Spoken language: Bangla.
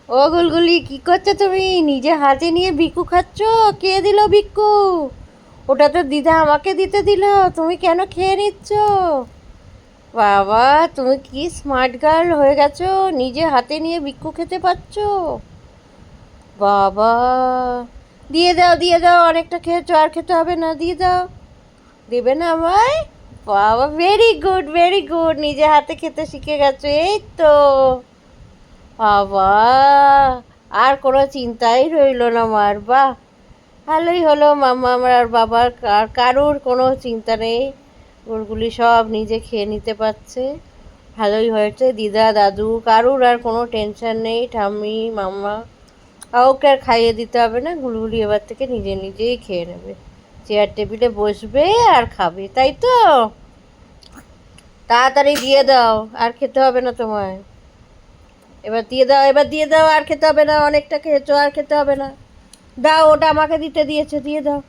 ও গুলগুলি, কি করছো তুমি? নিজে হাতে নিয়ে ভিক্ষু খাচ্ছ? কে দিল ভিক্ষু? ওটা তো দিদা আমাকে দিতে দিল, তুমি কেন খেয়ে নিচ্ছ? বাবা, তুমি কি স্মার্ট গার্ল হয়ে গেছো, নিজে হাতে নিয়ে ভিক্ষু খেতে পারছো। বাবা, দিয়ে দাও দিয়ে দাও, অনেকটা খেয়েছো, আর খেতে হবে না, দিয়ে দাও। দেবে না আমায়? বাবা, ভেরি গুড ভেরি গুড, নিজে হাতে খেতে শিখে গেছো, এই তো। বাবা, আর কোনো চিন্তাই রইলো না মার, বাহ। ভালোই হলো, মাম্মা আমার আর বাবার আর কারুর কোনো চিন্তা নেই। ওরগুলি সব নিজে খেয়ে নিতে পারছে। ভালোই হয়েছে, দিদা দাদু কারুর আর কোনো টেনশন নেই, ঠাম্মি মাম্মা কাউকে আর খাইয়ে দিতে হবে না। গুলগুলি এবার থেকে নিজে নিজেই খেয়ে নেবে, চেয়ার টেবিলে বসবে আর খাবে, তাই তো? তাড়াতাড়ি দিয়ে দাও, আর খেতে হবে না তোমায়। এবার দিয়ে দাও, এবার দিয়ে দাও, আর খেতে হবে না, অনেকটা খেয়েছো, আর খেতে হবে না। দাও, ওটা আমাকে দিতে দিয়েছে, দিয়ে দাও।